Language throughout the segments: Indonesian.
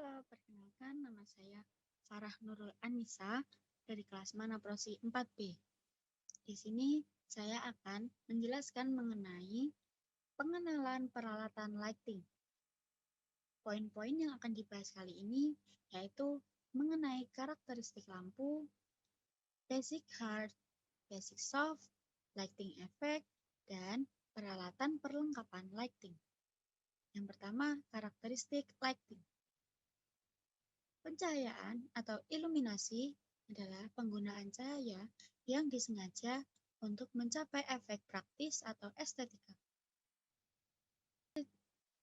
Halo, perkenalkan nama saya Farah Nurul Anissa dari kelas Manaprosi 4B. Di sini saya akan menjelaskan mengenai pengenalan peralatan lighting. Poin-poin yang akan dibahas kali ini yaitu mengenai karakteristik lampu, basic hard, basic soft, lighting effect, dan peralatan perlengkapan lighting. Yang pertama, karakteristik lighting. Pencahayaan atau iluminasi adalah penggunaan cahaya yang disengaja untuk mencapai efek praktis atau estetika.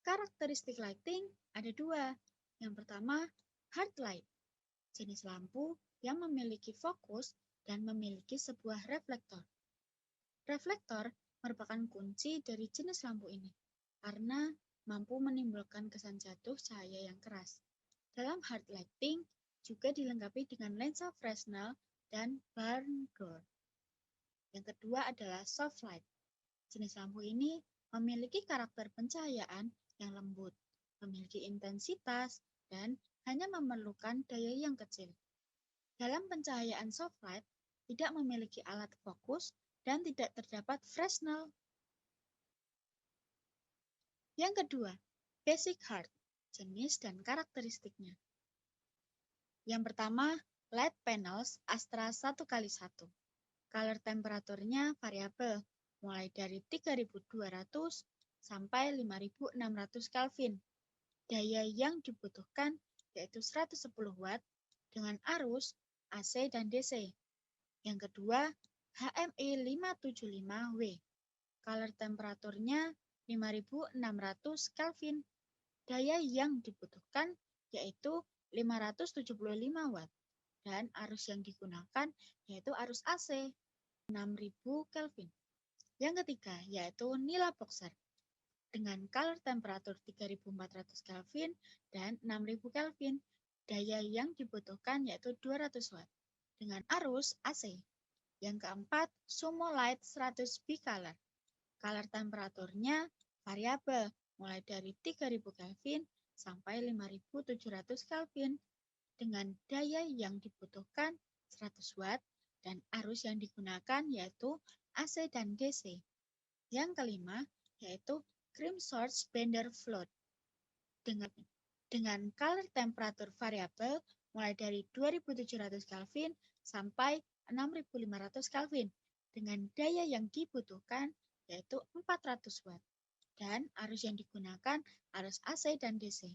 Karakteristik lighting ada dua. Yang pertama, hard light, jenis lampu yang memiliki fokus dan memiliki sebuah reflektor. Reflektor merupakan kunci dari jenis lampu ini karena mampu menimbulkan kesan jatuh cahaya yang keras. Dalam hard lighting juga dilengkapi dengan lensa Fresnel dan Barnard. Yang kedua adalah soft light. Jenis lampu ini memiliki karakter pencahayaan yang lembut, memiliki intensitas, dan hanya memerlukan daya yang kecil. Dalam pencahayaan soft light, tidak memiliki alat fokus dan tidak terdapat Fresnel. Yang kedua, basic hard, jenis dan karakteristiknya. Yang pertama, LED panels Astra 1x1. Color temperaturnya variabel, mulai dari 3200 sampai 5600 Kelvin. Daya yang dibutuhkan yaitu 110 Watt dengan arus AC dan DC. Yang kedua, HMI 575W. Color temperaturnya 5600 Kelvin. Daya yang dibutuhkan yaitu 575 Watt dan arus yang digunakan yaitu arus AC 6000 Kelvin. Yang ketiga yaitu nila boxer dengan color temperatur 3400 Kelvin dan 6000 Kelvin. Daya yang dibutuhkan yaitu 200 Watt dengan arus AC. Yang keempat, Sumo Light 100 bicolor. Color temperaturnya variabel mulai dari 3000 Kelvin sampai 5700 Kelvin dengan daya yang dibutuhkan 100 Watt dan arus yang digunakan yaitu AC dan DC. Yang kelima yaitu Cream Source Bender Float dengan color temperatur variabel mulai dari 2700 Kelvin sampai 6500 Kelvin dengan daya yang dibutuhkan yaitu 400 Watt dan arus yang digunakan arus AC dan DC.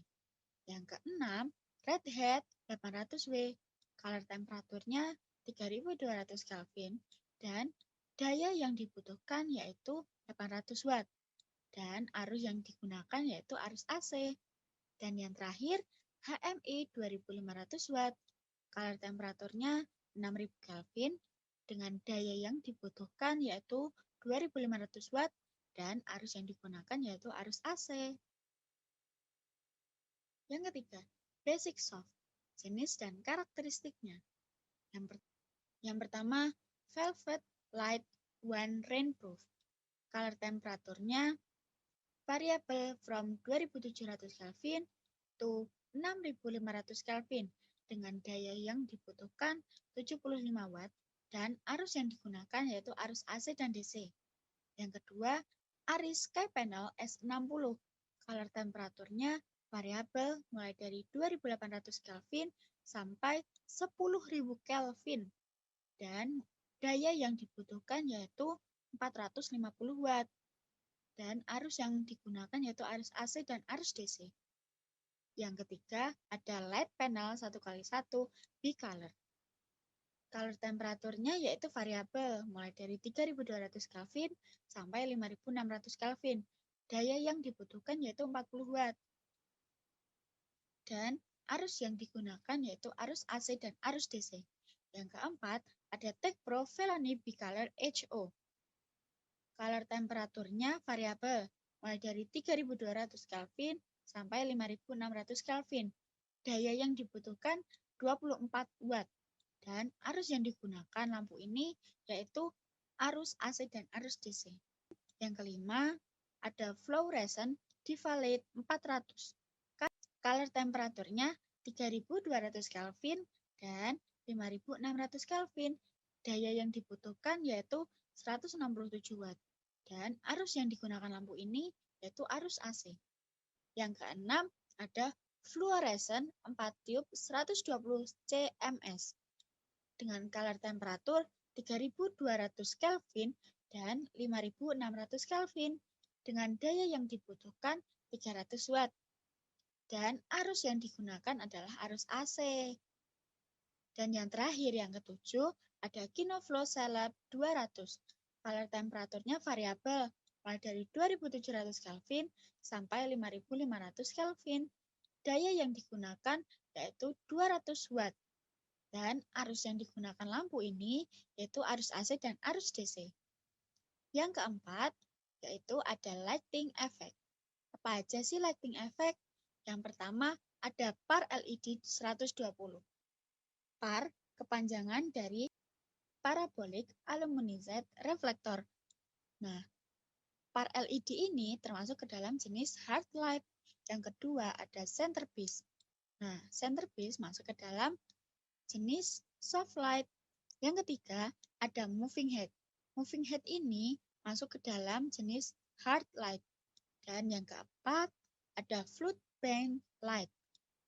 Yang keenam, Red Hat 800W, color temperaturnya 3200 Kelvin dan daya yang dibutuhkan yaitu 800 Watt dan arus yang digunakan yaitu arus AC. Dan yang terakhir, HMI 2500 Watt, color temperaturnya 6000 Kelvin dengan daya yang dibutuhkan yaitu 2500 Watt dan arus yang digunakan yaitu arus AC. Yang ketiga, basic soft, jenis dan karakteristiknya. Yang pertama, velvet light one rainproof. Color temperaturnya variabel from 2700 Kelvin to 6500 Kelvin dengan daya yang dibutuhkan 75 Watt dan arus yang digunakan yaitu arus AC dan DC. Yang kedua, Aris Sky Panel S60. Color temperaturnya variabel mulai dari 2800 Kelvin sampai 10.000 Kelvin dan daya yang dibutuhkan yaitu 450 Watt dan arus yang digunakan yaitu arus AC dan arus DC. Yang ketiga ada LED panel 1x1 bicolor. Color temperaturnya yaitu variabel mulai dari 3200 Kelvin sampai 5600 Kelvin. Daya yang dibutuhkan yaitu 40 Watt. Dan arus yang digunakan yaitu arus AC dan arus DC. Yang keempat, ada Tech Pro Veloni Bicolor HO. Color temperaturnya variabel, mulai dari 3200 Kelvin sampai 5600 Kelvin. Daya yang dibutuhkan 24 Watt. Dan arus yang digunakan lampu ini yaitu arus AC dan arus DC. Yang kelima, ada Fluorescent Divalate 400. Color temperaturnya 3200 Kelvin, dan 5600 Kelvin. Daya yang dibutuhkan yaitu 167 Watt. Dan arus yang digunakan lampu ini yaitu arus AC. Yang keenam ada fluorescent 4 tube 120 cms dengan color temperatur 3200 Kelvin dan 5600 Kelvin dengan daya yang dibutuhkan 300 Watt. Dan arus yang digunakan adalah arus AC. Dan yang terakhir, yang ketujuh, ada KinoFlow Celeb 200. Color temperaturnya variabel, mulai dari 2700 Kelvin sampai 5500 Kelvin. Daya yang digunakan yaitu 200 Watt. Dan arus yang digunakan lampu ini yaitu arus AC dan arus DC. Yang keempat, yaitu ada lighting effect. Apa aja sih lighting effect? Yang pertama, ada par LED 120. Par, kepanjangan dari parabolic aluminized reflector. Nah, par LED ini termasuk ke dalam jenis hard light. Yang kedua, ada centerpiece. Nah, centerpiece masuk ke dalam jenis soft light. Yang ketiga, ada moving head. Moving head ini masuk ke dalam jenis hard light. Dan yang keempat, ada float bank light.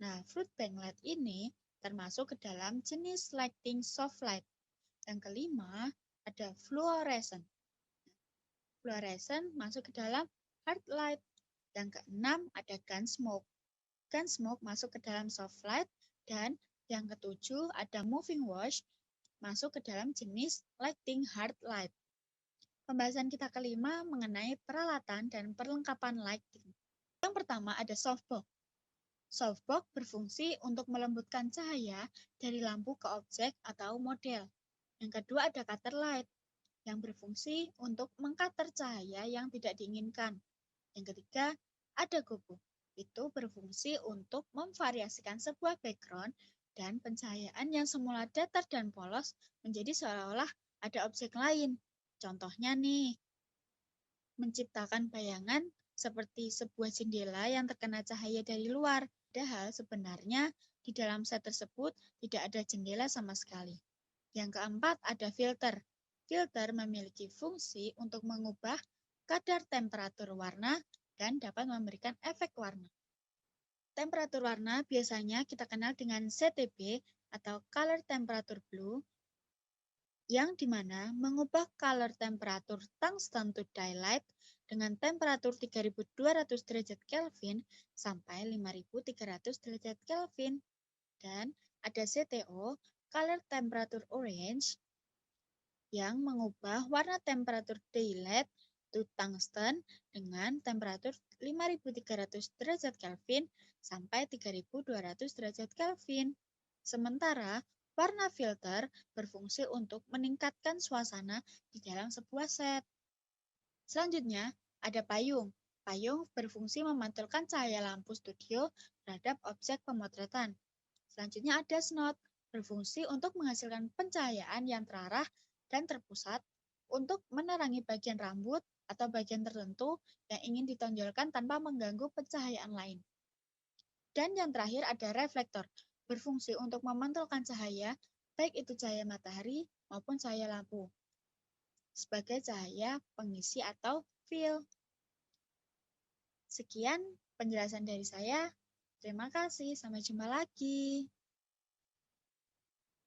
Nah, float bank light ini termasuk ke dalam jenis lighting soft light. Yang kelima, ada fluorescent. Fluorescent masuk ke dalam hard light. Yang keenam, ada gun smoke. Gun smoke masuk ke dalam soft light. Dan yang ketujuh, ada moving wash masuk ke dalam jenis lighting hard light. Pembahasan kita kelima mengenai peralatan dan perlengkapan lighting. Yang pertama ada softbox. Softbox berfungsi untuk melembutkan cahaya dari lampu ke objek atau model. Yang kedua ada cutter light, yang berfungsi untuk mengcutter cahaya yang tidak diinginkan. Yang ketiga ada gobo, itu berfungsi untuk memvariasikan sebuah background dan pencahayaan yang semula datar dan polos menjadi seolah-olah ada objek lain. Contohnya nih, menciptakan bayangan seperti sebuah jendela yang terkena cahaya dari luar. Padahal sebenarnya di dalam set tersebut tidak ada jendela sama sekali. Yang keempat ada filter. Filter memiliki fungsi untuk mengubah kadar temperatur warna dan dapat memberikan efek warna. Temperatur warna biasanya kita kenal dengan CTB atau Color Temperature Blue, yang dimana mengubah color temperatur tungsten to daylight dengan temperatur 3200 derajat Kelvin sampai 5300 derajat Kelvin. Dan ada CTO, color temperature orange, yang mengubah warna temperatur daylight to tungsten dengan temperatur 5300 derajat Kelvin sampai 3200 derajat Kelvin. Sementara warna filter berfungsi untuk meningkatkan suasana di dalam sebuah set. Selanjutnya, ada payung. Payung berfungsi memantulkan cahaya lampu studio terhadap objek pemotretan. Selanjutnya ada snot, berfungsi untuk menghasilkan pencahayaan yang terarah dan terpusat untuk menerangi bagian rambut atau bagian tertentu yang ingin ditonjolkan tanpa mengganggu pencahayaan lain. Dan yang terakhir ada reflektor, berfungsi untuk memantulkan cahaya, baik itu cahaya matahari maupun cahaya lampu, sebagai cahaya pengisi atau fill. Sekian penjelasan dari saya. Terima kasih, sampai jumpa lagi.